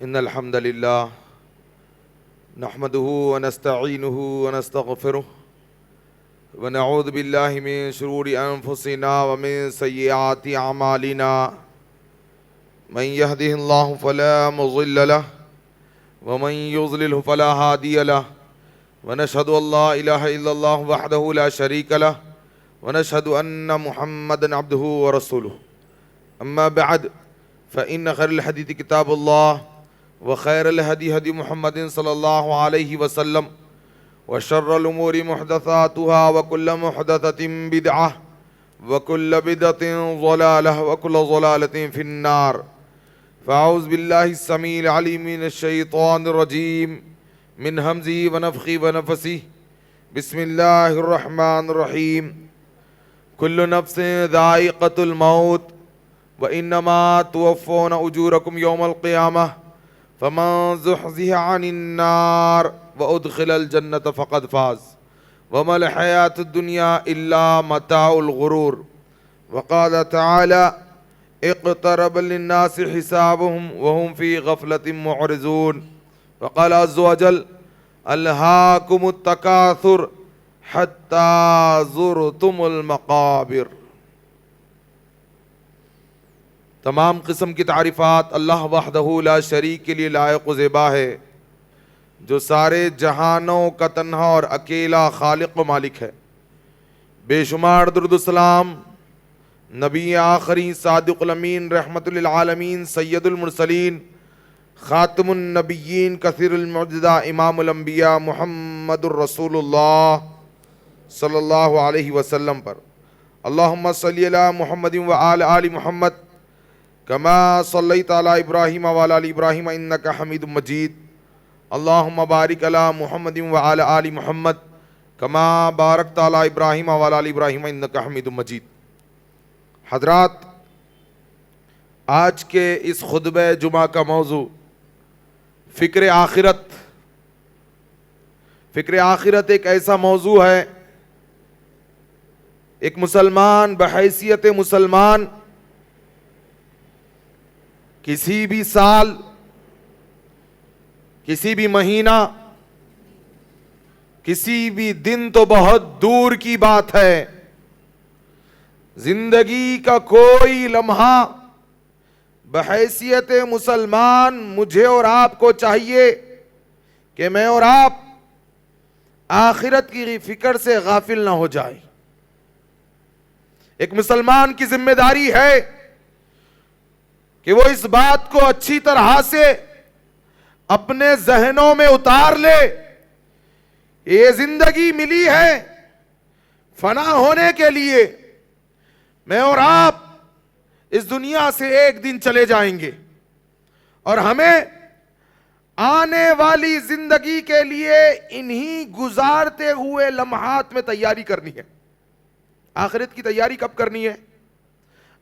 إن الحمد لله نحمده ونستعينه ونستغفره ونعوذ بالله من شرور أنفسنا ومن سيئات أعمالنا من يهده الله فلا مضل له ومن يضلله فلا هادي له ونشهد أن لا إله إلا الله وحده لا شريك له ونشهد أن محمدا عبده ورسوله أما بعد فإن خير الحديث كتاب الله وخير الهدي هدي محمد صلى الله عليه وسلم وشر الأمور محدثاتها وكل محدثة بدعة وكل بدعة ضلالة وكل ضلالة في النار فأعوذ بالله السميع العليم من الشيطان الرجيم من همزه ونفخه ونفثه بسم الله الرحمن الرحيم كل نفس ذائقة الموت وإنما توفون أجوركم يوم القيامة فمن زحزح عن النار وأدخل الجنة فقد فاز وما الحياة الدنيا إلا متاع الغرور وقال تعالى اقترب للناس حسابهم وهم في غفلة معرضون وقال عز وجل ألهاكم التكاثر حتى زرتم المقابر۔ تمام قسم کی تعریفات اللہ وحدہ لا شریک کے لیے لائق و زیبا ہے، جو سارے جہانوں کا تنہا اور اکیلا خالق و مالک ہے۔ بے شمار درود و سلام نبی آخری صادق الامین رحمت للعالمین سید المرسلین خاتم النبیین کثیر المعجزہ امام الانبیاء محمد الرسول اللہ صلی اللہ علیہ وسلم پر۔ اللہم صلی علی محمد وآل آل محمد کما صلیت علی ابراہیم وعلی آل ابراہیم انک حمید مجید۔ اللہم بارک علی محمد وعلی آل محمد کما بارکت علی ابراہیم وعلی آل ابراہیم انک حمید مجید۔ حضرات، آج کے اس خطبہ جمعہ کا موضوع فکر آخرت۔ فکر آخرت ایک ایسا موضوع ہے، ایک مسلمان بحیثیت مسلمان کسی بھی سال، کسی بھی مہینہ، کسی بھی دن تو بہت دور کی بات ہے، زندگی کا کوئی لمحہ بحیثیت مسلمان مجھے اور آپ کو چاہیے کہ میں اور آپ آخرت کی فکر سے غافل نہ ہو جائیں۔ ایک مسلمان کی ذمہ داری ہے کہ وہ اس بات کو اچھی طرح سے اپنے ذہنوں میں اتار لے، یہ زندگی ملی ہے فنا ہونے کے لیے، میں اور آپ اس دنیا سے ایک دن چلے جائیں گے، اور ہمیں آنے والی زندگی کے لیے انہی گزارتے ہوئے لمحات میں تیاری کرنی ہے۔ آخرت کی تیاری کب کرنی ہے؟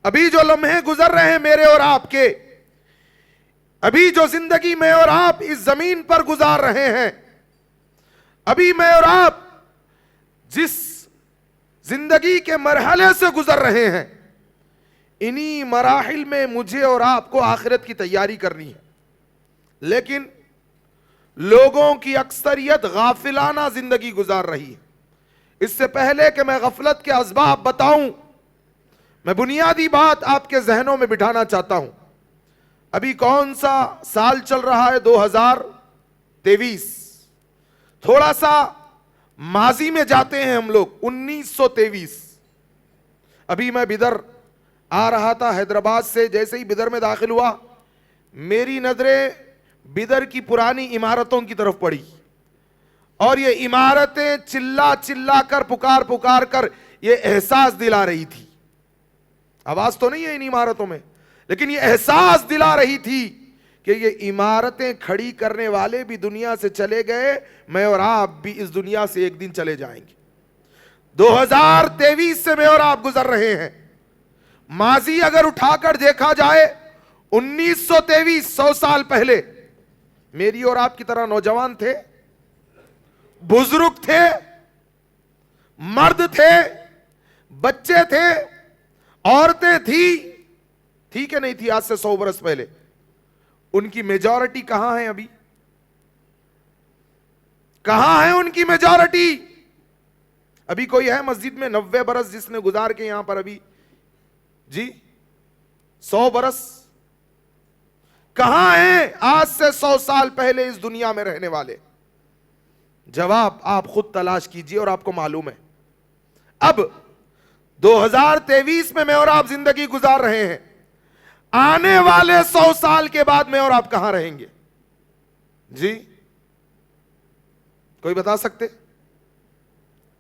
ابھی جو لمحے گزر رہے ہیں میرے اور آپ کے، ابھی جو زندگی میں اور آپ اس زمین پر گزار رہے ہیں، ابھی میں اور آپ جس زندگی کے مرحلے سے گزر رہے ہیں، انہی مراحل میں مجھے اور آپ کو آخرت کی تیاری کرنی ہے۔ لیکن لوگوں کی اکثریت غافلانہ زندگی گزار رہی ہے۔ اس سے پہلے کہ میں غفلت کے اسباب بتاؤں، میں بنیادی بات آپ کے ذہنوں میں بٹھانا چاہتا ہوں۔ ابھی کون سا سال چل رہا ہے؟ 2023۔ تھوڑا سا ماضی میں جاتے ہیں ہم لوگ، 1923۔ ابھی میں بدر آ رہا تھا حیدرآباد سے، جیسے ہی بدر میں داخل ہوا میری نظریں بدر کی پرانی عمارتوں کی طرف پڑی، اور یہ عمارتیں چلا چلا کر پکار کر یہ احساس دلا رہی تھی، آواز تو نہیں ہے ان عمارتوں میں، لیکن یہ احساس دلا رہی تھی کہ یہ عمارتیں کھڑی کرنے والے بھی دنیا سے چلے گئے، میں اور آپ بھی اس دنیا سے ایک دن چلے جائیں گے۔ 2023 سے میں اور آپ گزر رہے ہیں۔ ماضی اگر اٹھا کر دیکھا جائے، 1923، 100 سال پہلے میری اور آپ کی طرح نوجوان تھے، بزرگ تھے، مرد تھے، بچے تھے، عورتیں تھی کہ نہیں تھی؟ آج سے 100 برس پہلے ان کی میجورٹی کہاں ہے ابھی؟ کہاں ہے ان کی میجورٹی؟ ابھی کوئی ہے مسجد میں 90 برس جس نے گزار کے یہاں پر ابھی جی 100 برس؟ کہاں ہیں آج سے 100 سال پہلے اس دنیا میں رہنے والے؟ جواب آپ خود تلاش کیجئے اور آپ کو معلوم ہے. اب 2023 میں میں اور آپ زندگی گزار رہے ہیں, آنے والے 100 سال کے بعد میں اور آپ کہاں رہیں گے؟ جی کوئی بتا سکتے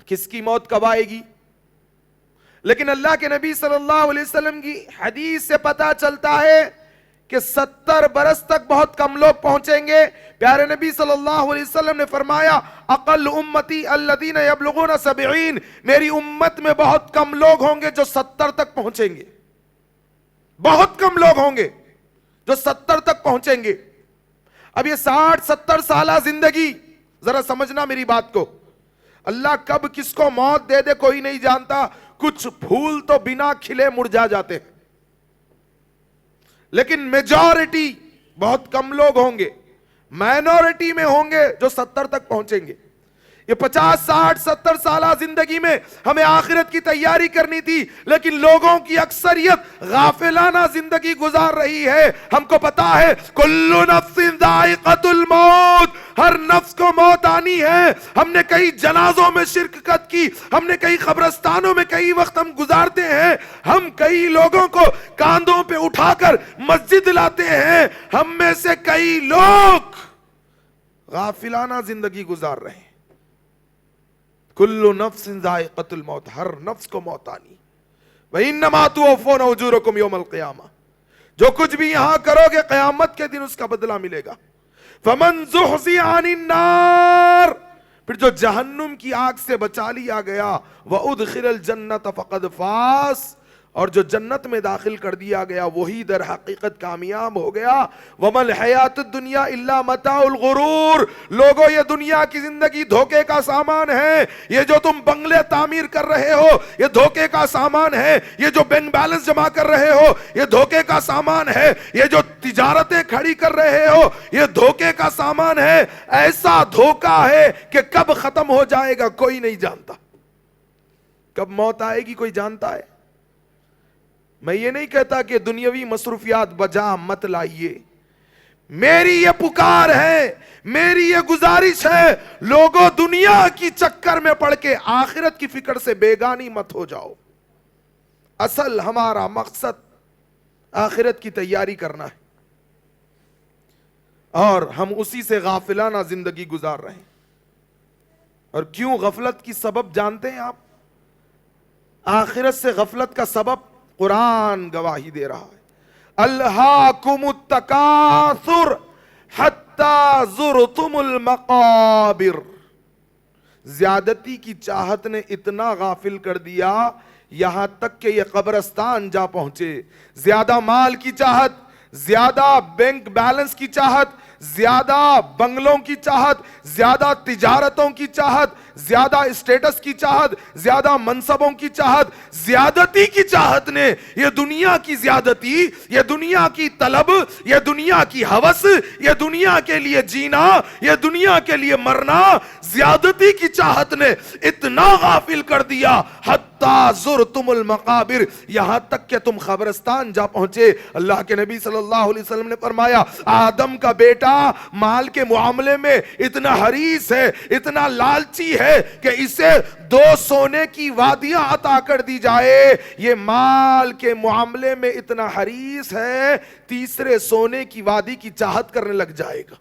کس کی موت کب آئے گی؟ لیکن اللہ کے نبی صلی اللہ علیہ وسلم کی حدیث سے پتا چلتا ہے کہ 70 برس تک بہت کم لوگ پہنچیں گے. پیارے نبی صلی اللہ علیہ وسلم نے فرمایا اقل امتی الذین یبلغون 70, میری امت میں بہت کم لوگ ہوں گے جو 70 تک پہنچیں گے. بہت کم لوگ ہوں گے جو 70 تک پہنچیں گے. اب یہ 60-70 سالہ زندگی, ذرا سمجھنا میری بات کو, اللہ کب کس کو موت دے دے کوئی نہیں جانتا. کچھ پھول تو بنا کھلے مرجھا جاتے ہیں, لیکن میجورٹی بہت کم لوگ ہوں گے, مائنورٹی میں ہوں گے جو 70 تک پہنچیں گے. یہ 50-60-70 سالہ زندگی میں ہمیں آخرت کی تیاری کرنی تھی, لیکن لوگوں کی اکثریت غافلانہ زندگی گزار رہی ہے. ہم کو پتا ہے کل نفس ذائقۃ الموت, ہر نفس کو موت آنی ہے. ہم نے کئی جنازوں میں شرکت کی, ہم نے کئی قبرستانوں میں کئی وقت ہم گزارتے ہیں, ہم کئی لوگوں کو کاندھوں پہ اٹھا کر مسجد لاتے ہیں. ہم میں سے کئی لوگ غافلانہ زندگی گزار رہے ہیں. کل نفس ذائقۃ الموت, ہر نفس کو موت آنی. وَإِنَّمَا تُوَفَّوْنَ أُجُورَكُمْ يَوْمَ الْقِيَامَةِ, جو کچھ بھی یہاں کرو گے قیامت کے دن اس کا بدلہ ملے گا. فَمَنْ زُحْزِحَ عَنِ النَّارِ, پھر جو جہنم کی آگ سے بچا لیا گیا, وَأُدْخِلَ الْجَنَّةَ فَقَدْ فَازَ, اور جو جنت میں داخل کر دیا گیا وہی در حقیقت کامیاب ہو گیا. وَمَا الْحَيَاةُ الدُّنْيَا إِلَّا مَتَاعُ الْغُرُورِ, لوگو یہ دنیا کی زندگی دھوکے کا سامان ہے. یہ جو تم بنگلے تعمیر کر رہے ہو یہ دھوکے کا سامان ہے. یہ جو بینک بیلنس جمع کر رہے ہو یہ دھوکے کا سامان ہے. یہ جو تجارتیں کھڑی کر رہے ہو یہ دھوکے کا سامان ہے. ایسا دھوکا ہے کہ کب ختم ہو جائے گا کوئی نہیں جانتا. کب موت آئے گی کوئی جانتا ہے؟ میں یہ نہیں کہتا کہ دنیاوی مصروفیات بجا مت لائیے. میری یہ پکار ہے, میری یہ گزارش ہے, لوگوں دنیا کی چکر میں پڑ کے آخرت کی فکر سے بیگانی مت ہو جاؤ. اصل ہمارا مقصد آخرت کی تیاری کرنا ہے, اور ہم اسی سے غافلانہ زندگی گزار رہے ہیں. اور کیوں غفلت کی سبب جانتے ہیں آپ؟ آخرت سے غفلت کا سبب قرآن گواہی دے رہا ہے. الہاکم التکاثر حتی زرتم المقابر, زیادتی کی چاہت نے اتنا غافل کر دیا یہاں تک کہ یہ قبرستان جا پہنچے. زیادہ مال کی چاہت, زیادہ بینک بیلنس کی چاہت, زیادہ بنگلوں کی چاہت, زیادہ تجارتوں کی چاہت, زیادہ اسٹیٹس کی چاہت, زیادہ منصبوں کی چاہت, زیادتی کی چاہت نے یہ دنیا کی زیادتی, یہ دنیا کی طلب, یہ دنیا کی ہوس, یہ دنیا کے لیے جینا, یہ دنیا کے لیے مرنا, زیادتی کی چاہت نے اتنا غافل کر دیا حتی زرتم المقابر, یہاں تک کہ تم قبرستان جا پہنچے. اللہ کے نبی صلی اللہ علیہ وسلم نے فرمایا آدم کا بیٹا مال کے معاملے میں اتنا حریص ہے, اتنا لالچی ہے کہ اسے 2 سونے کی وادیاں عطا کر دی جائے. یہ مال کے معاملے میں اتنا حریص ہے, تیسرے سونے کی وادی کی چاہت کرنے لگ جائے گا.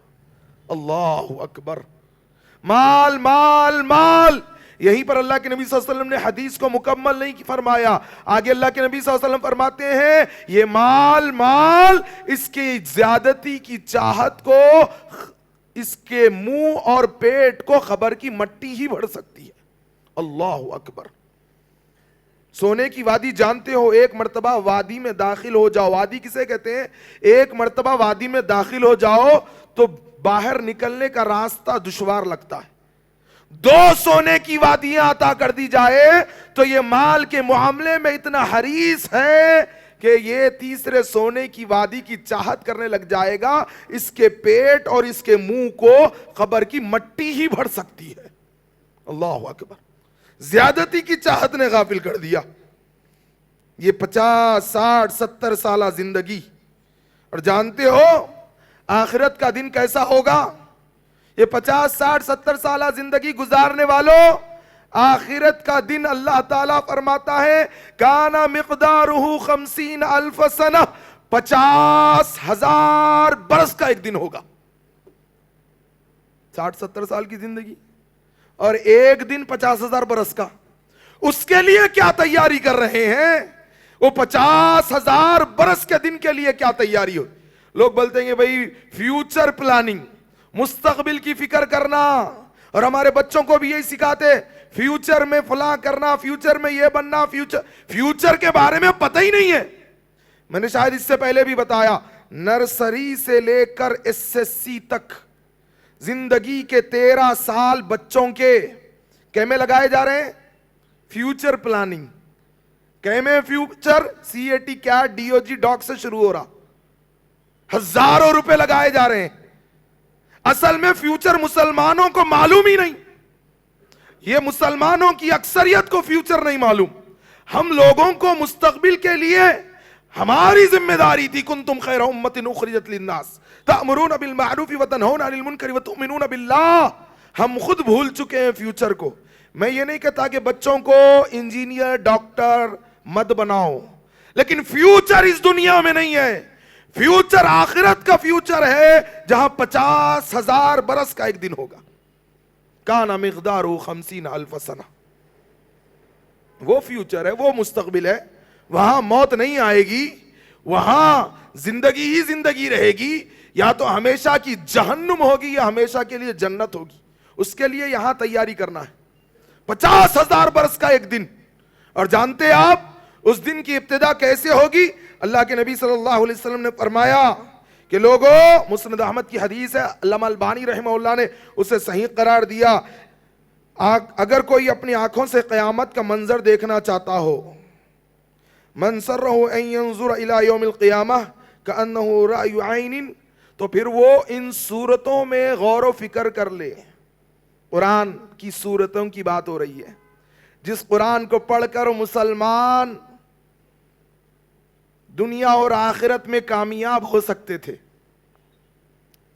اللہ اکبر. مال مال مال. یہیں پر اللہ کے نبی صلی اللہ علیہ وسلم نے حدیث کو مکمل نہیں فرمایا. آگے اللہ کے نبی صلی اللہ علیہ وسلم فرماتے ہیں یہ مال مال, اس کی زیادتی کی چاہت کو اس کے منہ اور پیٹ کو خبر کی مٹی ہی بھر سکتی ہے. اللہ اکبر. سونے کی وادی جانتے ہو, ایک مرتبہ وادی میں داخل ہو جاؤ, وادی کسے کہتے ہیں؟ ایک مرتبہ وادی میں داخل ہو جاؤ تو باہر نکلنے کا راستہ دشوار لگتا ہے. 2 سونے کی وادیاں عطا کر دی جائے تو یہ مال کے معاملے میں اتنا حریص ہے کہ یہ تیسرے سونے کی وادی کی چاہت کرنے لگ جائے گا، اس کے پیٹ اور اس کے منہ کو قبر کی مٹی ہی بھر سکتی ہے۔ اللہ اکبر، زیادتی کی چاہت نے غافل کر دیا۔ یہ 50 60 70 سالہ زندگی، اور جانتے ہو آخرت کا دن کیسا ہوگا؟ یہ 50 60 70 سالہ زندگی گزارنے والوں، آخرت کا دن اللہ تعالیٰ فرماتا ہے کانا مقدارہ 50,000 سنہ، 50,000 برس کا ایک دن ہوگا۔ 60 70 سال کی زندگی اور ایک دن 50,000 برس کا، اس کے لیے کیا تیاری کر رہے ہیں؟ وہ 50,000 برس کے دن کے لیے کیا تیاری ہو؟ لوگ بولتے ہیں کہ بھئی فیوچر پلاننگ، مستقبل کی فکر کرنا، اور ہمارے بچوں کو بھی یہی سکھاتے، فیوچر میں فلاں کرنا، فیوچر میں یہ بننا، فیوچر کے بارے میں پتہ ہی نہیں ہے۔ میں نے شاید اس سے پہلے بھی بتایا، نرسری سے لے کر SSC تک زندگی کے 13 سال بچوں کے میں لگائے جا رہے ہیں فیوچر پلاننگ۔ میں فیوچر CAT کیٹ DOG ڈاک سے شروع ہو رہا، ہزاروں روپے لگائے جا رہے ہیں۔ اصل میں فیوچر مسلمانوں کو معلوم ہی نہیں، یہ مسلمانوں کی اکثریت کو فیوچر نہیں معلوم۔ ہم لوگوں کو مستقبل کے لیے ہماری ذمہ داری تھی، کنتم خیر امۃ اخرجت للناس تأمرون بالمعروف وتنہون عن المنکر وتؤمنون باللہ۔ ہم خود بھول چکے ہیں فیوچر کو۔ میں یہ نہیں کہتا کہ بچوں کو انجینئر ڈاکٹر مت بناؤ، لیکن فیوچر اس دنیا میں نہیں ہے، فیوچر آخرت کا فیوچر ہے، جہاں 50,000 برس کا ایک دن ہوگا۔ کانا مقدارہ 50,000 سنہ، وہ فیوچر ہے، وہ مستقبل ہے۔ وہاں موت نہیں آئے گی، وہاں زندگی ہی زندگی رہے گی، یا تو ہمیشہ کی جہنم ہوگی یا ہمیشہ کے لیے جنت ہوگی۔ اس کے لیے یہاں تیاری کرنا ہے۔ 50,000 برس کا ایک دن، اور جانتے آپ اس دن کی ابتدا کیسے ہوگی؟ اللہ کے نبی صلی اللہ علیہ وسلم نے فرمایا کہ لوگوں، مسند احمد کی حدیث ہے، علامہ البانی رحمہ اللہ نے اسے صحیح قرار دیا، اگر کوئی اپنی آنکھوں سے قیامت کا منظر دیکھنا چاہتا ہو، من سرہ ان ينظر الى یوم القیامہ کأنہ رأی عین، تو پھر وہ ان صورتوں میں غور و فکر کر لے۔ قرآن کی صورتوں کی بات ہو رہی ہے، جس قرآن کو پڑھ کر مسلمان دنیا اور آخرت میں کامیاب ہو سکتے تھے،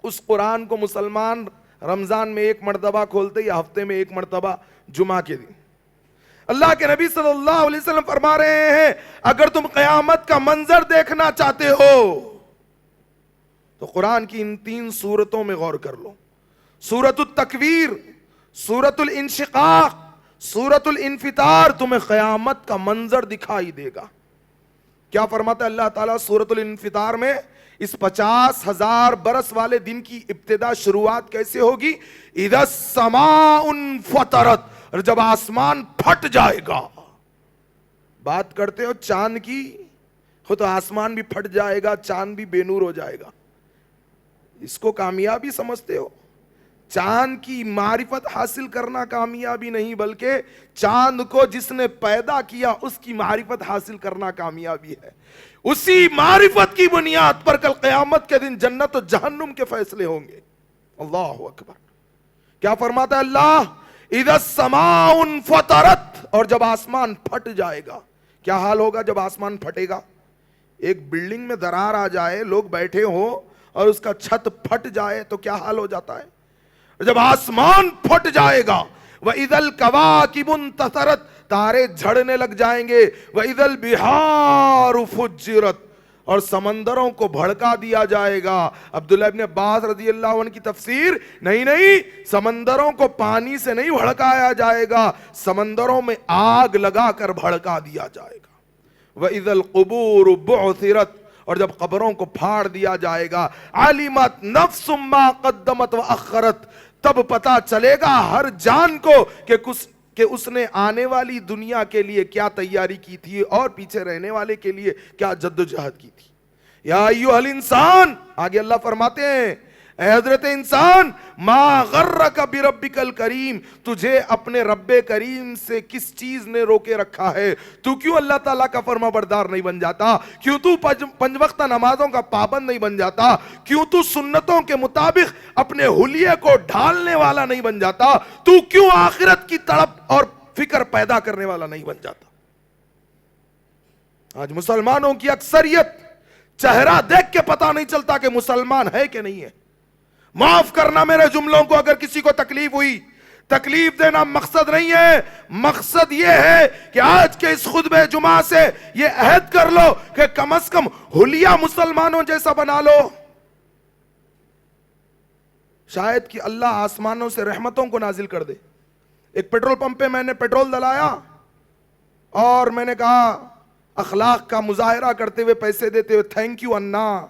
اس قرآن کو مسلمان رمضان میں ایک مرتبہ کھولتے یا ہفتے میں ایک مرتبہ جمعہ کے دن۔ اللہ کے نبی صلی اللہ علیہ وسلم فرما رہے ہیں اگر تم قیامت کا منظر دیکھنا چاہتے ہو تو قرآن کی ان 3 صورتوں میں غور کر لو۔ سورۃ التکویر، سورۃ الانشقاق، سورۃ الانفطار، تمہیں قیامت کا منظر دکھائی دے گا۔ کیا فرماتا ہے اللہ تعالیٰ سورۃ الانفطار میں؟ اس 50,000 برس والے دن کی ابتدا شروعات کیسے ہوگی؟ اذا السماء انفطرت، اور جب آسمان پھٹ جائے گا۔ بات کرتے ہو چاند کی، ہو تو آسمان بھی پھٹ جائے گا، چاند بھی بے نور ہو جائے گا۔ اس کو کامیابی سمجھتے ہو؟ چاند کی معرفت حاصل کرنا کامیابی نہیں، بلکہ چاند کو جس نے پیدا کیا اس کی معرفت حاصل کرنا کامیابی ہے۔ اسی معرفت کی بنیاد پر کل قیامت کے دن جنت و جہنم کے فیصلے ہوں گے۔ اللہ اکبر۔ کیا فرماتا ہے اللہ؟ اذا السماء انفطرت، اور جب آسمان پھٹ جائے گا۔ کیا حال ہوگا جب آسمان پھٹے گا؟ ایک بلڈنگ میں درار آ جائے، لوگ بیٹھے ہو اور اس کا چھت پھٹ جائے تو کیا حال ہو جاتا ہے؟ جب آسمان پھٹ جائے گا، وَإِذَا الْكَوَاكِبُ انتَثَرَتْ، تارے جھڑنے لگ جائیں گے، وَإِذَا الْبِحَارُ فُجِّرَتْ، اور سمندروں کو بھڑکا دیا جائے گا۔ عبداللہ ابن عباس رضی اللہ عنہ کی تفسیر، نہیں، سمندروں کو پانی سے نہیں بھڑکایا جائے گا، سمندروں میں آگ لگا کر بھڑکا دیا جائے گا۔ وَإِذَا الْقُبُورُ بُعْثِرَتْ، اور جب قبروں کو پھاڑ دیا جائے گا، عَلِمَتْ نَفْسٌ مَا قَدَّمَتْ وَأَخَّرَتْ، تب پتا چلے گا ہر جان کو کہ اس نے آنے والی دنیا کے لیے کیا تیاری کی تھی اور پیچھے رہنے والے کے لیے کیا جد و جہد کی تھی۔ یا ایھا الانسان، آگے اللہ فرماتے ہیں اے حضرت انسان ما غرک بربکل کریم، تجھے اپنے رب کریم سے کس چیز نے روکے رکھا ہے؟ تو کیوں اللہ تعالیٰ کا فرما بردار نہیں بن جاتا؟ کیوں تو پنج وقتہ نمازوں کا پابند نہیں بن جاتا؟ کیوں تو سنتوں کے مطابق اپنے حلیے کو ڈھالنے والا نہیں بن جاتا؟ تو کیوں آخرت کی تڑپ اور فکر پیدا کرنے والا نہیں بن جاتا؟ آج مسلمانوں کی اکثریت چہرہ دیکھ کے پتہ نہیں چلتا کہ مسلمان ہے کہ نہیں ہے۔ معاف کرنا میرے جملوں کو اگر کسی کو تکلیف ہوئی، تکلیف دینا مقصد نہیں ہے، مقصد یہ ہے کہ آج کے اس خطبہ جمعہ سے یہ عہد کر لو کہ کم از کم حلیہ مسلمانوں جیسا بنا لو۔ شاید کہ اللہ آسمانوں سے رحمتوں کو نازل کر دے۔ ایک پیٹرول پمپ پہ میں نے پیٹرول ڈلایا اور میں نے کہا اخلاق کا مظاہرہ کرتے ہوئے پیسے دیتے ہوئے تھینک یو انا۔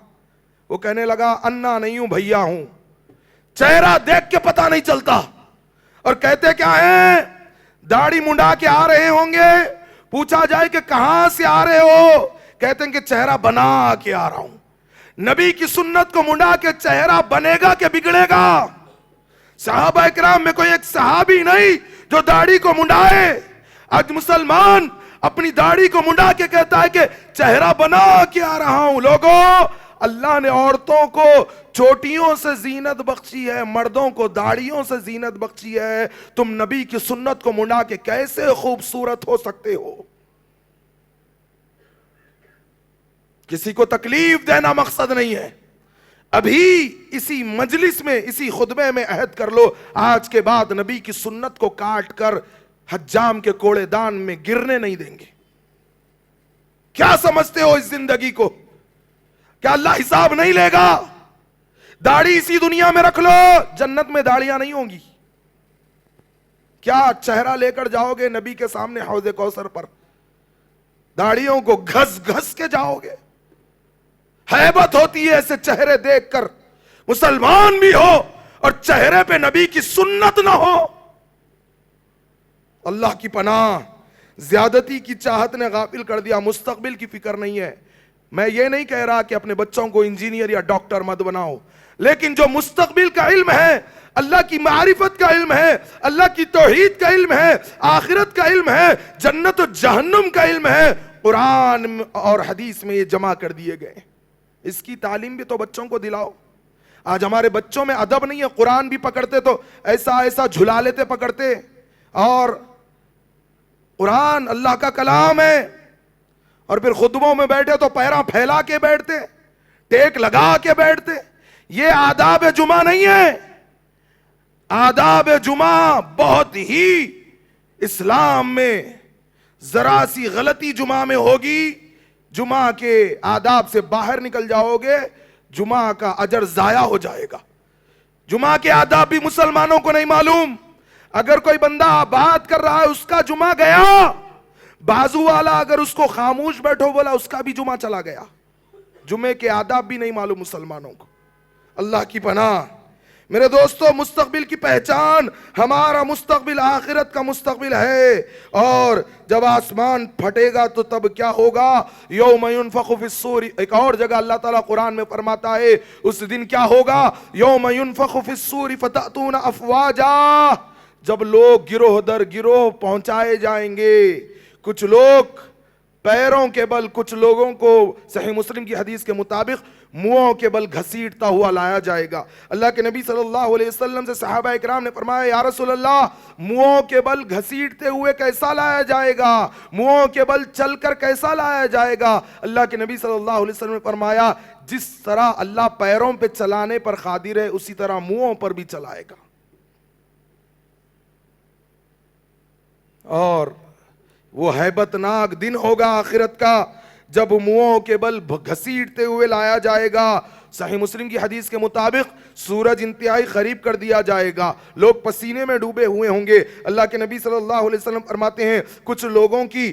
وہ کہنے لگا انا نہیں ہوں بھیا ہوں۔ چہرہ دیکھ کے پتہ نہیں چلتا۔ اور کہتے کیا ہیں؟ داڑھی منڈا کے آ رہے ہوں گے، پوچھا جائے کہ کہاں سے آ رہے ہو، کہتے ہیں کہ چہرہ بنا کے آ رہا ہوں۔ نبی کی سنت کو منڈا کے چہرہ بنے گا کہ بگڑے گا؟ صحابہ اکرام میں کوئی ایک صحابی نہیں جو داڑھی کو منڈائے۔ آج مسلمان اپنی داڑھی کو منڈا کے کہتا ہے کہ چہرہ بنا کے آ رہا ہوں۔ لوگوں، اللہ نے عورتوں کو چوٹیوں سے زینت بخشی ہے، مردوں کو داڑھیوں سے زینت بخشی ہے۔ تم نبی کی سنت کو منڈا کے کیسے خوبصورت ہو سکتے ہو؟ کسی کو تکلیف دینا مقصد نہیں ہے۔ ابھی اسی مجلس میں، اسی خطبے میں عہد کر لو، آج کے بعد نبی کی سنت کو کاٹ کر حجام کے کوڑے دان میں گرنے نہیں دیں گے۔ کیا سمجھتے ہو اس زندگی کو؟ کیا اللہ حساب نہیں لے گا؟ داڑھی اسی دنیا میں رکھ لو، جنت میں داڑیاں نہیں ہوں گی۔ کیا چہرہ لے کر جاؤ گے نبی کے سامنے حوض کوثر پر؟ داڑھیوں کو گھس گھس کے جاؤ گے؟ ہیبت ہوتی ہے ایسے چہرے دیکھ کر، مسلمان بھی ہو اور چہرے پہ نبی کی سنت نہ ہو۔ اللہ کی پناہ، زیادتی کی چاہت نے غافل کر دیا، مستقبل کی فکر نہیں ہے۔ میں یہ نہیں کہہ رہا کہ اپنے بچوں کو انجینئر یا ڈاکٹر مت بناؤ، لیکن جو مستقبل کا علم ہے، اللہ کی معرفت کا علم ہے، اللہ کی توحید کا علم ہے، آخرت کا علم ہے، جنت و جہنم کا علم ہے، قرآن اور حدیث میں یہ جمع کر دیے گئے۔ اس کی تعلیم بھی تو بچوں کو دلاؤ۔ آج ہمارے بچوں میں ادب نہیں ہے، قرآن بھی پکڑتے تو ایسا ایسا جھلا لیتے پکڑتے، اور قرآن اللہ کا کلام ہے، اور پھر خطبوں میں بیٹھے تو پیراں پھیلا کے بیٹھتے، ٹیک لگا کے بیٹھتے۔ یہ آداب جمعہ نہیں ہے۔ آداب جمعہ بہت ہی اسلام میں ذرا سی غلطی جمعہ میں ہوگی، جمعہ کے آداب سے باہر نکل جاؤ گے، جمعہ کا اجر ضائع ہو جائے گا۔ جمعہ کے آداب بھی مسلمانوں کو نہیں معلوم۔ اگر کوئی بندہ بات کر رہا ہے اس کا جمعہ گیا، بازو والا اگر اس کو خاموش بیٹھو بولا اس کا بھی جمعہ چلا گیا۔ جمعے کے آداب بھی نہیں معلوم مسلمانوں کو۔ اللہ کی پناہ میرے دوستو، مستقبل کی پہچان، ہمارا مستقبل آخرت کا مستقبل ہے، اور جب آسمان پھٹے گا تو تب کیا ہوگا؟ یوم ینفخ فی الصور۔ ایک اور جگہ اللہ تعالیٰ قرآن میں فرماتا ہے اس دن کیا ہوگا؟ یوم ینفخ فی الصور فتأتون افواجا۔ جب لوگ گروہ در گروہ پہنچائے جائیں گے، کچھ لوگ پیروں کے بل، کچھ لوگوں کو صحیح مسلم کی حدیث کے مطابق منہوں کے بل گھسیٹتا ہوا لایا جائے گا۔ اللہ کے نبی صلی اللہ علیہ وسلم سے صحابہ اکرام نے فرمایا یا رسول اللہ، منہوں کے بل گھسیٹتے ہوئے کیسا لایا جائے گا؟ منہوں کے بل چل کر کیسا لایا جائے گا؟ اللہ کے نبی صلی اللہ علیہ وسلم نے فرمایا جس طرح اللہ پیروں پہ چلانے پر قادر ہے اسی طرح منہوں پر بھی چلائے گا۔ اور وہ ہیبت ناک دن ہوگا آخرت کا جب منہوں کے بل گھسیٹتے ہوئے لایا جائے گا۔ صحیح مسلم کی حدیث کے مطابق سورج انتہائی قریب کر دیا جائے گا، لوگ پسینے میں ڈوبے ہوئے ہوں گے۔ اللہ کے نبی صلی اللہ علیہ وسلم فرماتے ہیں کچھ لوگوں کی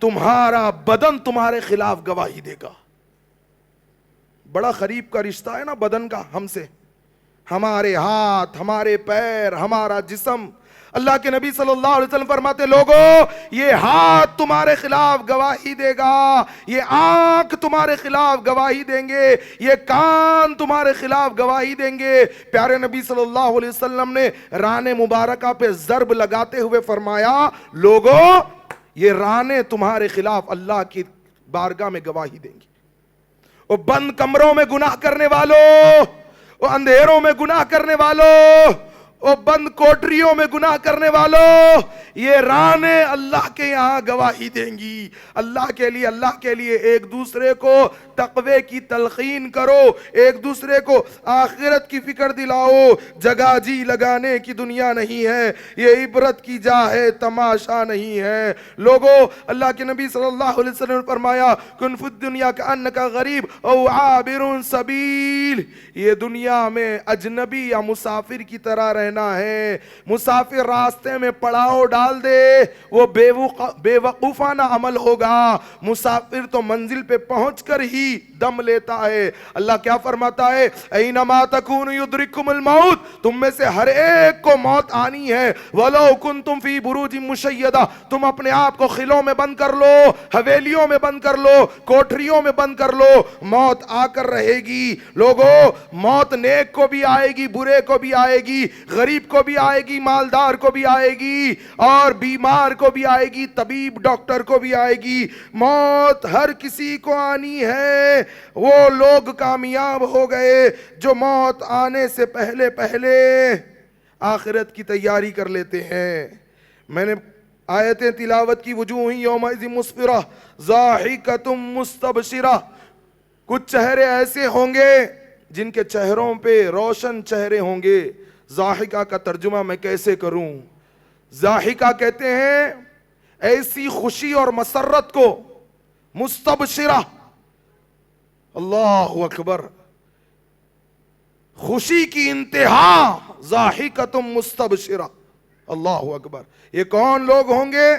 تمہارا بدن تمہارے خلاف گواہی دے گا. بڑا قریب کا رشتہ ہے نا بدن کا ہم سے, ہمارے ہاتھ, ہمارے پیر, ہمارا جسم. اللہ کے نبی صلی اللہ علیہ وسلم فرماتے لوگوں یہ ہاتھ تمہارے خلاف گواہی دے گا, یہ آنکھ تمہارے خلاف گواہی دیں گے, یہ کان تمہارے خلاف گواہی دیں گے. پیارے نبی صلی اللہ علیہ وسلم نے ران مبارکہ پہ ضرب لگاتے ہوئے فرمایا لوگوں یہ رانیں تمہارے خلاف اللہ کی بارگاہ میں گواہی دیں گی. وہ بند کمروں میں گناہ کرنے والوں, وہ اندھیروں میں گناہ کرنے والوں, وہ بند کوٹریوں میں گناہ کرنے والوں, یہ رانیں اللہ کے یہاں گواہی دیں گی. اللہ کے لیے ایک دوسرے کو تقوی کی تلقین کرو, ایک دوسرے کو آخرت کی فکر دلاؤ. جگہ جی لگانے کی دنیا نہیں ہے, یہ عبرت کی جا ہے, تماشا نہیں ہے. لوگوں اللہ کے نبی صلی اللہ علیہ وسلم نے فرمایا کن فی الدنیا کأنک غریب او عابر سبیل, یہ دنیا میں اجنبی یا مسافر کی طرح رہنا ہے. مسافر راستے میں پڑاؤ ڈال دے وہ بے وقوفانہ عمل ہوگا, مسافر تو منزل پہ پہنچ کر ہی دم لیتا ہے. اللہ کیا فرماتا ہے اینما تکون یدرککم الموت, تم میں سے ہر ایک کو موت آنی ہے. ولو کنتم فی بروج مشیدہ, تم اپنے آپ کو خلوں میں بند کر لو, حویلیوں میں بند کر لو, کوٹریوں میں بند کر لو, موت آ کر رہے گی. لوگوں موت نیک کو بھی آئے گی, برے کو بھی آئے گی, غریب کو بھی آئے گی, مالدار کو بھی آئے گی, اور بیمار کو بھی آئے گی, طبیب ڈاکٹر کو بھی آئے گی. موت ہر کسی کو آنی ہے. وہ لوگ کامیاب ہو گئے جو موت آنے سے پہلے آخرت کی تیاری کر لیتے ہیں. میں نے آیتیں تلاوت کی وجوہ یومئذ مسفرہ ضاحکۃ مستبشرہ, کچھ چہرے ایسے ہوں گے جن کے چہروں پہ روشن چہرے ہوں گے. ضاحکہ کا ترجمہ میں کیسے کروں؟ ضاحکہ کہتے ہیں ایسی خوشی اور مسرت کو, مستبشرہ اللہ اکبر, خوشی کی انتہا, ضاحکۃ مستبشرہ اللہ اکبر. یہ کون لوگ ہوں گے؟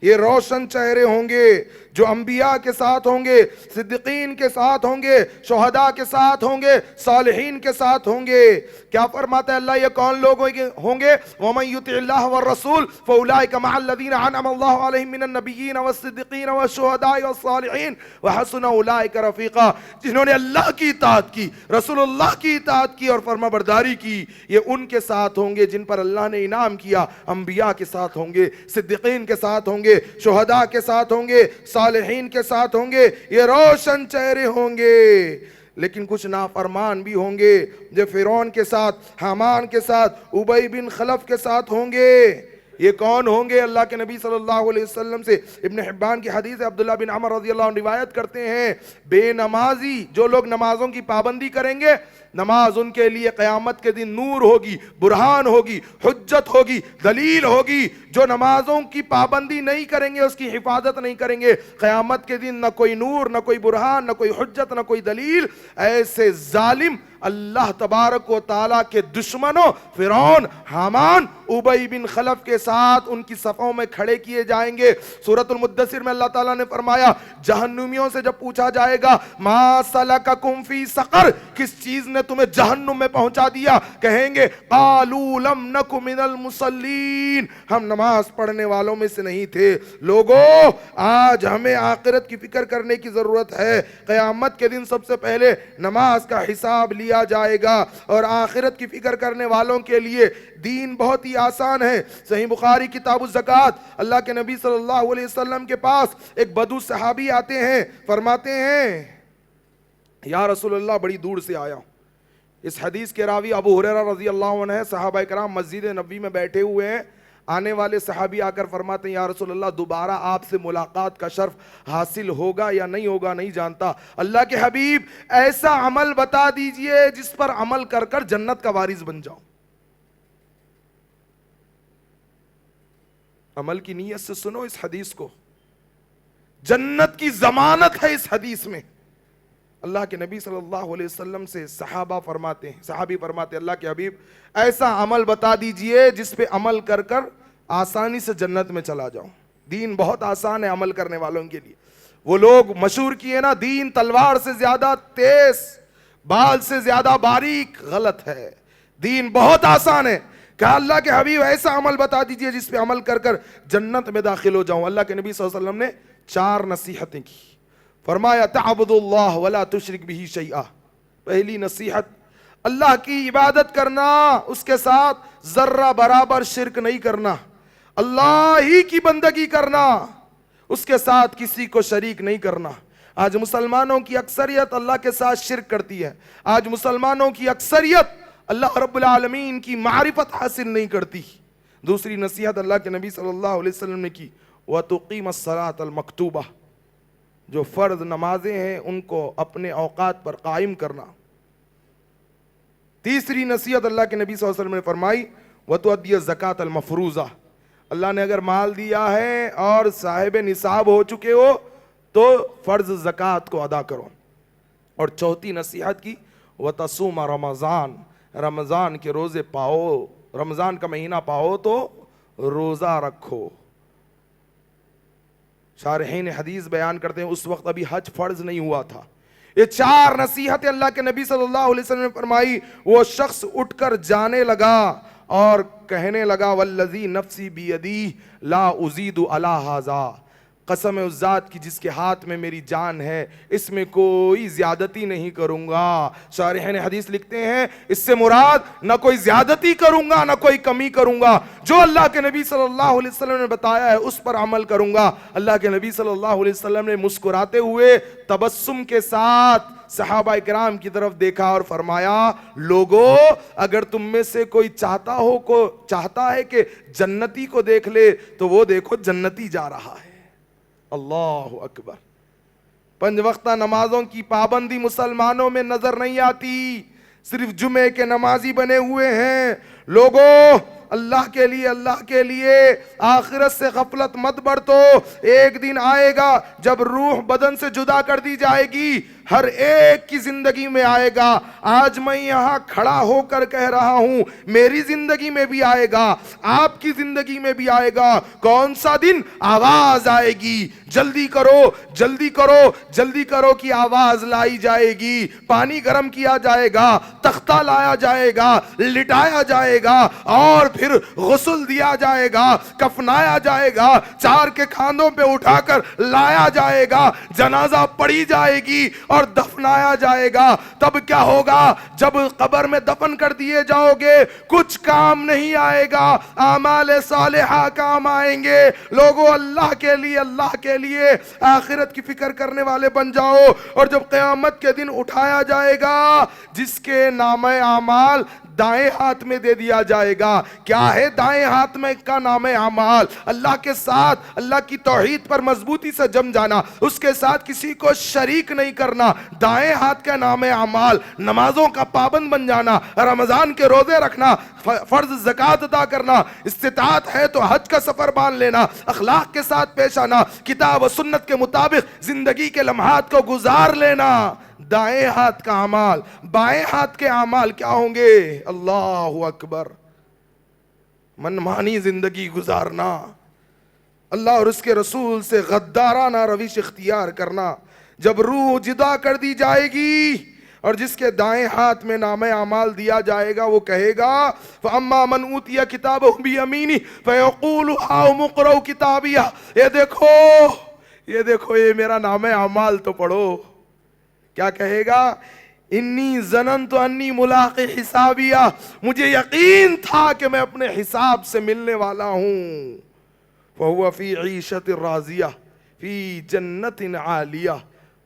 یہ روشن چہرے ہوں گے جو انبیاء کے ساتھ ہوں گے, صدیقین کے ساتھ ہوں گے, شہداء کے ساتھ ہوں گے, صالحین کے ساتھ ہوں گے. کیا فرماتا ہے اللہ یہ کون لوگ ہوں گے؟ وَمَن يُطِعِ اللَّهَ وَالرَّسُولَ فَأُولَٰئِكَ مَعَ الَّذِينَ أَنْعَمَ اللَّهُ عَلَيْهِم مِّنَ النَّبِيِّينَ وَالصِّدِّيقِينَ وَالشُّهَدَاءِ وَالصَّالِحِينَ وَحَسُنَ أُولَٰئِكَ رَفِيقًا. جنہوں نے اللہ کی اطاعت کی, رسول اللہ کی اطاعت کی اور فرمانبرداری کی, یہ ان کے ساتھ ہوں گے جن پر اللہ نے انعام کیا. انبیاء کے ساتھ ہوں گے, صدیقین کے ساتھ ہوں گے, شہداء کے ساتھ ہوں گے, صالحین کے ساتھ ہوں گے. یہ روشن چہرے ہوں گے. لیکن کچھ نافرمان بھی ہوں گے جو فرعون کے ساتھ, حامان کے ساتھ, ابی بن خلف کے ساتھ ہوں گے. یہ کون ہوں گے؟ اللہ کے نبی صلی اللہ علیہ وسلم سے ابن حبان کی حدیث عبداللہ بن عمر رضی اللہ عنہ روایت کرتے ہیں, بے نمازی جو لوگ نمازوں کی پابندی کریں گے, نماز ان کے لیے قیامت کے دن نور ہوگی, برہان ہوگی, حجت ہوگی, دلیل ہوگی. جو نمازوں کی پابندی نہیں کریں گے, اس کی حفاظت نہیں کریں گے, قیامت کے دن نہ کوئی نور, نہ کوئی برہان, نہ کوئی حجت, نہ کوئی دلیل. ایسے ظالم اللہ تبارک و تعالیٰ کے دشمنوں فرعون, حامان, ابی بن خلف کے ساتھ ان کی صفوں میں کھڑے کیے جائیں گے. سورۃ المدثر میں اللہ تعالیٰ نے فرمایا جہنمیوں سے جب پوچھا جائے گا ما سلککم فی سقر, کس چیز نے تمہیں جہنم میں پہنچا دیا, کہیں گے قالوا لم نک من المصلین, ہم نماز پڑھنے والوں میں سے نہیں تھے. لوگوں آج ہمیں آخرت کی فکر کرنے کی ضرورت ہے. قیامت کے دن سب سے پہلے نماز کا حساب لیا جائے گا, اور آخرت کی فکر کرنے والوں کے لیے دین بہت ہی آسان ہے. صحیح بخاری کتاب الزکوٰۃ, اللہ کے نبی صلی اللہ علیہ وسلم کے پاس ایک بدو صحابی آتے ہیں, فرماتے ہیں یا رسول اللہ بڑی دور سے آیا ہوں. اس حدیث کے راوی ابو ہریرہ رضی اللہ عنہ ہے. صحابہ کرام مسجد نبوی میں بیٹھے ہوئے ہیں. آنے والے صحابی آ کر فرماتے ہیں یا رسول اللہ دوبارہ آپ سے ملاقات کا شرف حاصل ہوگا یا نہیں ہوگا نہیں جانتا. اللہ کے حبیب ایسا عمل بتا دیجئے جس پر عمل کر کر جنت کا وارث بن جاؤ. عمل کی نیت سے سنو اس حدیث کو, جنت کی ضمانت ہے اس حدیث میں. اللہ کے نبی صلی اللہ علیہ وسلم سے صحابی فرماتے ہیں اللہ کے حبیب ایسا عمل بتا دیجئے جس پہ عمل کر کر آسانی سے جنت میں چلا جاؤں. دین بہت آسان ہے عمل کرنے والوں کے لیے. وہ لوگ مشہور کیے نا دین تلوار سے زیادہ تیز، بال سے زیادہ باریک، غلط ہے. دین بہت آسان ہے. کہا اللہ کے حبیب ایسا عمل بتا دیجئے جس پہ عمل کر کر جنت میں داخل ہو جاؤں. اللہ کے نبی صلی اللہ علیہ وسلم نے 4 نصیحتیں کی. فرمایا تعبد اللہ ولا تشرک بہ شیئا. پہلی نصیحت، اللہ کی عبادت کرنا، اس کے ساتھ ذرہ برابر شرک نہیں کرنا. اللہ ہی کی بندگی کرنا، اس کے ساتھ کسی کو شریک نہیں کرنا. آج مسلمانوں کی اکثریت اللہ کے ساتھ شرک کرتی ہے. آج مسلمانوں کی اکثریت اللہ رب العالمین کی معرفت حاصل نہیں کرتی. دوسری نصیحت اللہ کے نبی صلی اللہ علیہ وسلم نے کی، وَتُقِيمَ الصَّلَاةَ الْمَكْتُوبَةَ. جو فرض نمازیں ہیں ان کو اپنے اوقات پر قائم کرنا. تیسری نصیحت اللہ کے نبی صلی اللہ علیہ وسلم نے فرمائی، وَتُؤَدِّيَ الزَّكَاةَ الْمَفْرُوضَةَ. اللہ نے اگر مال دیا ہے اور صاحب نصاب ہو چکے ہو تو فرض زکوٰۃ کو ادا کرو. اور چوتھی نصیحت کی، وَتَصُومَ رمضان. رمضان کے روزے پاؤ، رمضان کا مہینہ پاؤ تو روزہ رکھو. شارحین حدیث بیان کرتے ہیں اس وقت ابھی حج فرض نہیں ہوا تھا. یہ 4 نصیحتیں اللہ کے نبی صلی اللہ علیہ وسلم نے فرمائی. وہ شخص اٹھ کر جانے لگا اور کہنے لگا، والذی نفسی بیدیہ لا ازید علی ھذا. قسم اس ذات کی جس کے ہاتھ میں میری جان ہے، اس میں کوئی زیادتی نہیں کروں گا. شارحین حدیث لکھتے ہیں اس سے مراد نہ کوئی زیادتی کروں گا نہ کوئی کمی کروں گا. جو اللہ کے نبی صلی اللہ علیہ وسلم نے بتایا ہے اس پر عمل کروں گا. اللہ کے نبی صلی اللہ علیہ وسلم نے مسکراتے ہوئے تبسم کے ساتھ صحابہ کرام کی طرف دیکھا اور فرمایا، لوگو اگر تم میں سے کوئی چاہتا ہے کہ جنتی کو دیکھ لے تو وہ دیکھو جنتی جا رہا ہے. اللہ اکبر. 5 وقتہ نمازوں کی پابندی مسلمانوں میں نظر نہیں آتی. صرف جمعے کے نمازی بنے ہوئے ہیں. لوگوں اللہ کے لیے آخرت سے غفلت مت برتو. ایک دن آئے گا جب روح بدن سے جدا کر دی جائے گی. ہر ایک کی زندگی میں آئے گا. آج میں یہاں کھڑا ہو کر کہہ رہا ہوں، میری زندگی میں بھی آئے گا، آپ کی زندگی میں بھی آئے گا. کون سا دن؟ آواز آئے گی، جلدی کرو جلدی کرو جلدی کرو کی آواز لائی جائے گی. پانی گرم کیا جائے گا، تختہ لایا جائے گا، لٹایا جائے گا اور پھر غسل دیا جائے گا، کفنایا جائے گا، 4 کے کاندھوں پہ اٹھا کر لایا جائے گا، جنازہ پڑھی جائے گی اور دفنایا جائے گا. تب کیا ہوگا؟ جب قبر میں دفن کر دیے جاؤ گے کچھ کام نہیں آئے گا، اعمال صالحہ کام آئیں گے. لوگوں اللہ کے لیے آخرت کی فکر کرنے والے بن جاؤ. اور جب قیامت کے دن اٹھایا جائے گا، جس کے نامہ اعمال دائیں ہاتھ میں دے دیا جائے گا. کیا ہے دائیں ہاتھ میں کا نام اعمال؟ اللہ کے ساتھ اللہ کی توحید پر مضبوطی سے جم جانا، اس کے ساتھ کسی کو شریک نہیں کرنا. دائیں ہاتھ کا نام اعمال نمازوں کا پابند بن جانا، رمضان کے روزے رکھنا، فرض زکوٰۃ ادا کرنا، استطاعت ہے تو حج کا سفر باندھ لینا، اخلاق کے ساتھ پیش آنا، کتاب و سنت کے مطابق زندگی کے لمحات کو گزار لینا. دائیں ہاتھ کا اعمال. بائیں ہاتھ کے اعمال کیا ہوں گے؟ اللہ اکبر. منمانی زندگی گزارنا، اللہ اور اس کے رسول سے غدارانہ روش اختیار کرنا. جب روح جدا کر دی جائے گی اور جس کے دائیں ہاتھ میں نامہ اعمال دیا جائے گا وہ کہے گا، فَأَمَّا مَنْ أُوتِيَ كِتَابَهُ بِيَمِينِهِ فَيَقُولُ هَاؤُمُ اقْرَءُوا كِتَابِيَهْ. یہ دیکھو یہ میرا نامہ اعمال تو پڑھو. کیا کہے گا؟ انی ظننت انی ملاق حسابیہ. مجھے یقین تھا کہ میں اپنے حساب سے ملنے والا ہوں. فَهُوَ فِي عِيشَةٍ رَاضِيَةٍ فِي جَنَّةٍ عَالِيَةٍ.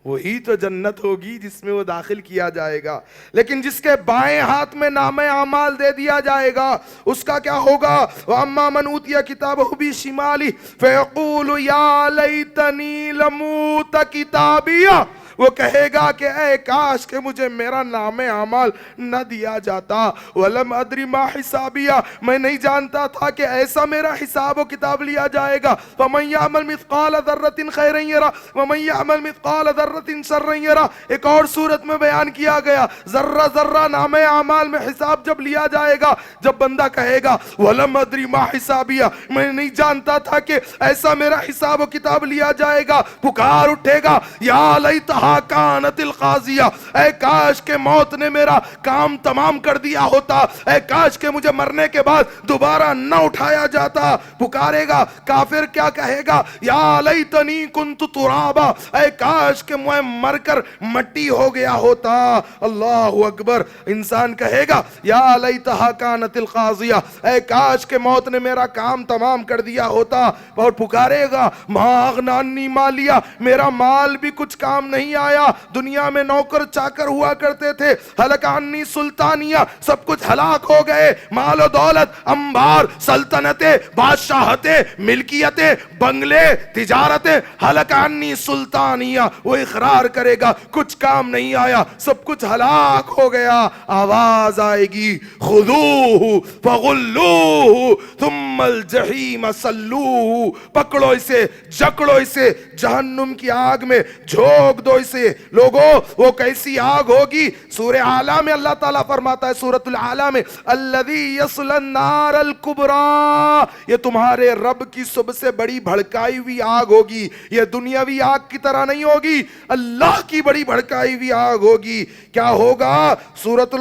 وہی تو جنت ہوگی جس میں وہ داخل کیا جائے گا. لیکن جس کے بائیں ہاتھ میں نامہ اعمال دے دیا جائے گا اس کا کیا ہوگا؟ وَأَمَّا مَنْ أُوتِيَ كِتَابَهُ بِشِمَالِهِ فَيَقُولُ يَا لَيْتَنِي لَمْ أُوتَ كِتَابِيَهْ. وہ کہے گا کہ اے کاش کہ مجھے میرا نام اعمال نہ دیا جاتا. ولم ادری ما حسابیہ، میں نہیں جانتا تھا کہ ایسا میرا حساب و کتاب لیا جائے گا. فمن یعمل مثقال ذرۃ خیرا یرہ ومن یعمل مثقال ذرۃ شرا یرہ. ایک اور صورت میں بیان کیا گیا ذرہ ذرہ نام اعمال میں حساب جب لیا جائے گا، جب بندہ کہے گا ولم ادری ما حسابیہ، میں نہیں جانتا تھا کہ ایسا میرا حساب و کتاب لیا جائے گا، پکار اٹھے گا یا لیتہا کانت القاضیہ، اے کاش کہ موت نے میرا کام تمام کر دیا ہوتا، اے کاش کہ مجھے مرنے کے بعد دوبارہ نہ اٹھایا جاتا. پکارے گا. کافر کیا کہے گا؟ یا لیتنی کنت ترابا، اے کاش کہ میں مر کر مٹی ہو گیا ہوتا. اللہ اکبر. انسان کہے گا یا لیتہا کانت القاضیہ، اے کاش کہ موت نے میرا کام تمام کر دیا ہوتا. اور پکارے گا ما اغنی عنی مالیہ، میرا مال بھی کچھ کام نہیں آیا. دنیا میں نوکر چاکر ہوا کرتے تھے. ہلک عنی سلطانیہ، سب کچھ ہلاک ہو گئے. مال و دولت، انبار، سلطنتیں، بادشاہتیں، ملکیتیں، بنگلے، تجارتیں. ہلک عنی سلطانیہ، وہ اقرار کرے گا کچھ کام نہیں آیا، سب کچھ ہلاک ہو گیا. آواز آئے گی خذوہ فغلوہ ثم الجحیم صلوہ، پکڑو اسے، جکڑو اسے، جہنم کی آگ میں جھونک دو اسے. لوگوں وہ کیسی آگ ہوگی؟ سورہ اعلیٰ میں اللہ تعالیٰ فرماتا ہے، سورۃ الاعلیٰ میں الذی یصلی النار الکبریٰ، یہ تمہارے رب کی سب سے بڑی بھڑکائی ہوئی آگ ہوگی. یہ دنیاوی آگ کی طرح نہیں ہوگی، اللہ کی بڑی بھڑکائی ہوئی آگ ہوگی. کیا ہوگا؟ سورۃ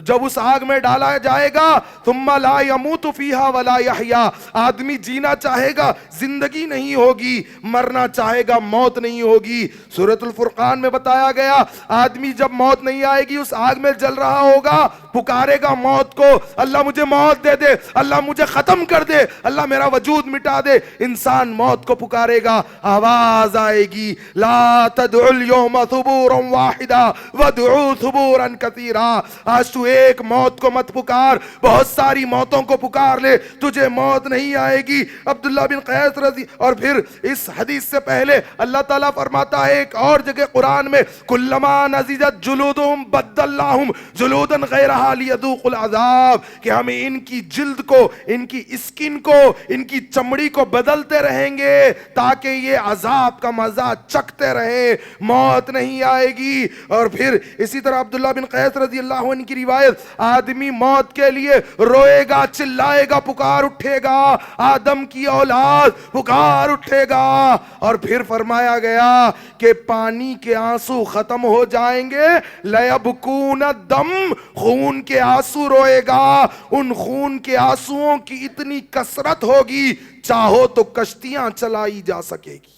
جب اس آگ میں ڈالا جائے گا ثم لا يموت فیہا ولا یحییٰ، آدمی جینا چاہے گا زندگی نہیں ہوگی، مرنا چاہے گا موت نہیں ہوگی. سورۃ الفرقان میں بتایا گیا آدمی جب موت نہیں آئے گی اس آگ میں جل رہا ہوگا، پکارے گا موت کو، اللہ مجھے موت دے دے، اللہ مجھے ختم کر دے، اللہ میرا وجود مٹا دے. انسان موت کو پکارے گا. آواز آئے گی لا تدعوا اليوم ثبورا واحدا وادعوا ثبورا کثیرا، آج تو ایک موت کو مت پکار، بہت ساری موتوں کو پکار لے، تجھے موت نہیں آئے گی. عبداللہ بن قیس رضی. اور پھر اس حدیث سے پہلے اللہ تعالیٰ فرماتا ہے ایک اور جگہ قرآن میں کلما نضجت جلودہم بدلناہم جلودا غیرہا لیذوقوا العذاب، کہ ہم ان کی جلد کو، ان کی اسکن کو، ان کی چمڑی کو بدلتے رہیں گے تاکہ یہ عذاب کا مزہ چکھتے رہیں، موت نہیں آئے گی. اور پھر اسی طرح عبداللہ بن قیس رضی اللہ عنہ کی روایت، آدمی موت کے لیے روئے گا، چلائے گا، پکار اٹھے گا، آدم کی اولاد پکار اٹھے گا. اور پھر فرمایا گیا کہ پانی کے آنسو ختم ہو جائیں گے، لیبکون الدم، خون کے آنسو روئے گا. ان خون کے آنسوؤں کی اتنی کثرت ہوگی چاہو تو کشتیاں چلائی جا سکے گی.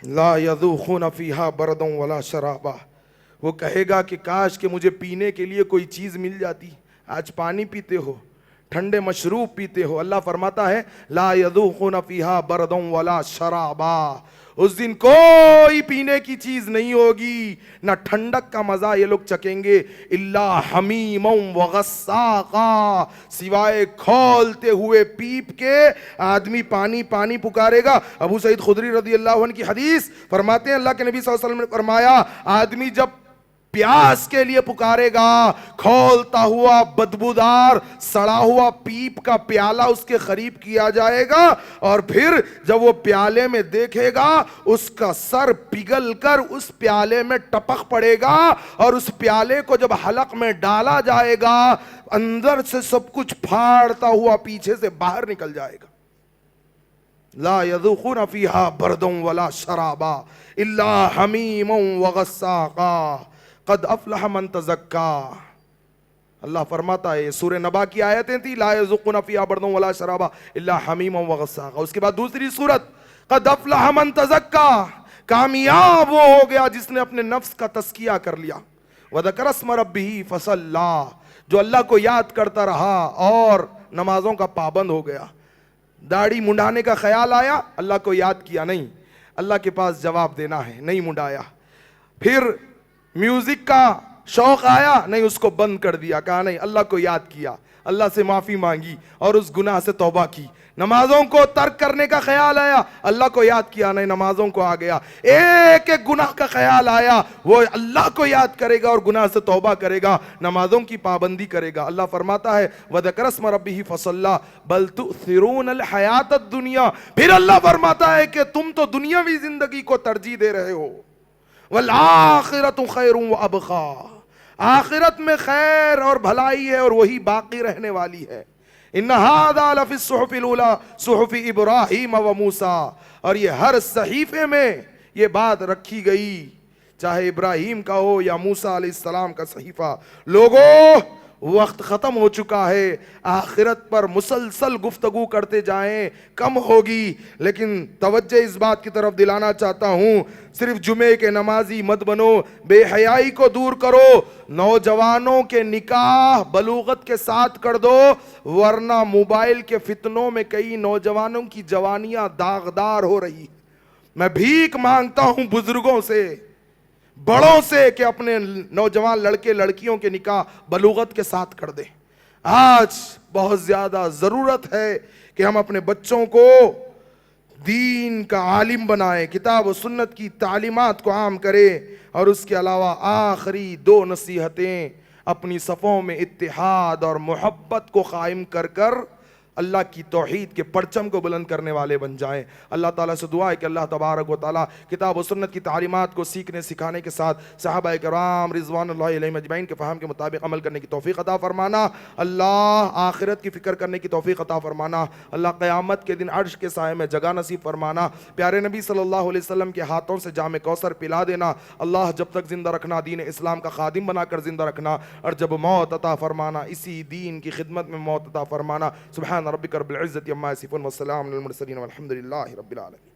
لا یذوقون فیہا بردا ولا شرابا، وہ کہے گا کہ کاش کہ مجھے پینے کے لیے کوئی چیز مل جاتی. آج پانی پیتے ہو، ٹھنڈے مشروب پیتے ہو. اللہ فرماتا ہے لا یذوقون فیہا بردا ولا شرابا، اس دن کوئی پینے کی چیز نہیں ہوگی، نہ ٹھنڈک کا مزہ یہ لوگ چکیں گے. الا حمیما وغساقا، سوائے کھولتے ہوئے پیپ کے آدمی پانی پانی پکارے گا. ابو سعید خدری رضی اللہ عنہ کی حدیث فرماتے ہیں اللہ کے نبی صلی اللہ علیہ وسلم نے فرمایا آدمی جب پیاس کے لیے پکارے گا، کھولتا ہوا بدبودار سڑا ہوا پیپ کا پیالہ اس کے قریب کیا جائے گا، اور پھر جب وہ پیالے میں دیکھے گا اس کا سر پگھل کر اس پیالے میں ٹپک پڑے گا، اور اس پیالے کو جب حلق میں ڈالا جائے گا اندر سے سب کچھ پھاڑتا ہوا پیچھے سے باہر نکل جائے گا. لا یذوقون فیہا بردا ولا شرابا الا حمیما وغساقا قد افلح من تزکا. اللہ فرماتا ہے، سورہ نبا کی آیتیں تھی لا یذوقون فیہا بردا ولا شرابا الا حمیما وغساقا. اس کے بعد دوسری سورت قد افلح من تزکا، کامیاب وہ ہو گیا جس نے اپنے نفس کا تزکیہ کر لیا. وذکر اسم ربہ فصلی، جو اللہ کو یاد کرتا رہا اور نمازوں کا پابند ہو گیا. داڑھی منڈانے کا خیال آیا، اللہ کو یاد کیا نہیں، اللہ کے پاس جواب دینا ہے، نہیں منڈایا. پھر میوزک کا شوق آیا نہیں اس کو بند کر دیا, کہا نہیں, اللہ کو یاد کیا, اللہ سے معافی مانگی اور اس گناہ سے توبہ کی. نمازوں کو ترک کرنے کا خیال آیا, اللہ کو یاد کیا, نہیں نمازوں کو آ گیا. ایک ایک گناہ کا خیال آیا, وہ اللہ کو یاد کرے گا اور گناہ سے توبہ کرے گا, نمازوں کی پابندی کرے گا. اللہ فرماتا ہے وَذَكَرَ اسْمَ رَبِّهِ فَصَلَّى بَلْ تُؤْثِرُونَ الْحَيَاةَ الدُّنْيَا. پھر اللہ فرماتا ہے کہ تم تو دنیاوی زندگی کو ترجیح دے رہے ہو. وَالْآخِرَةُ خَيْرٌ وَأَبْقَىٰ. آخرت میں خیر اور بھلائی ہے اور وہی باقی رہنے والی ہے. ان هذا لفی الصحف الاولى صحف ابراہیم و موسیٰ. اور یہ ہر صحیفے میں یہ بات رکھی گئی, چاہے ابراہیم کا ہو یا موسیٰ علیہ السلام کا صحیفہ. لوگوں وقت ختم ہو چکا ہے, آخرت پر مسلسل گفتگو کرتے جائیں کم ہوگی, لیکن توجہ اس بات کی طرف دلانا چاہتا ہوں, صرف جمعے کے نمازی مت بنو, بے حیائی کو دور کرو, نوجوانوں کے نکاح بلوغت کے ساتھ کر دو, ورنہ موبائل کے فتنوں میں کئی نوجوانوں کی جوانیاں داغدار ہو رہی. میں بھیک مانگتا ہوں بزرگوں سے, بڑوں سے, کہ اپنے نوجوان لڑکے لڑکیوں کے نکاح بلوغت کے ساتھ کر دیں. آج بہت زیادہ ضرورت ہے کہ ہم اپنے بچوں کو دین کا عالم بنائیں, کتاب و سنت کی تعلیمات کو عام کریں. اور اس کے علاوہ آخری 2 نصیحتیں, اپنی صفوں میں اتحاد اور محبت کو قائم کر کر اللہ کی توحید کے پرچم کو بلند کرنے والے بن جائیں. اللہ تعالیٰ سے دعا ہے کہ اللہ تبارک و تعالیٰ کتاب و سنت کی تعلیمات کو سیکھنے سکھانے کے ساتھ صحابہ کرام رضوان اللہ علیہم اجمعین کے فہم کے مطابق عمل کرنے کی توفیق عطا فرمانا. اللہ آخرت کی فکر کرنے کی توفیق عطا فرمانا. اللہ قیامت کے دن عرش کے سائے میں جگہ نصیب فرمانا. پیارے نبی صلی اللہ علیہ وسلم کے ہاتھوں سے جام کوثر پلا دینا. اللہ جب تک زندہ رکھنا, دین اسلام کا خادم بنا کر زندہ رکھنا, اور جب موت عطا فرمانا اسی دین کی خدمت میں موت عطا فرمانا. سبحان ربک رب العزت عما یصفون والسلام علی المرسلین والحمد للہ رب العالمین.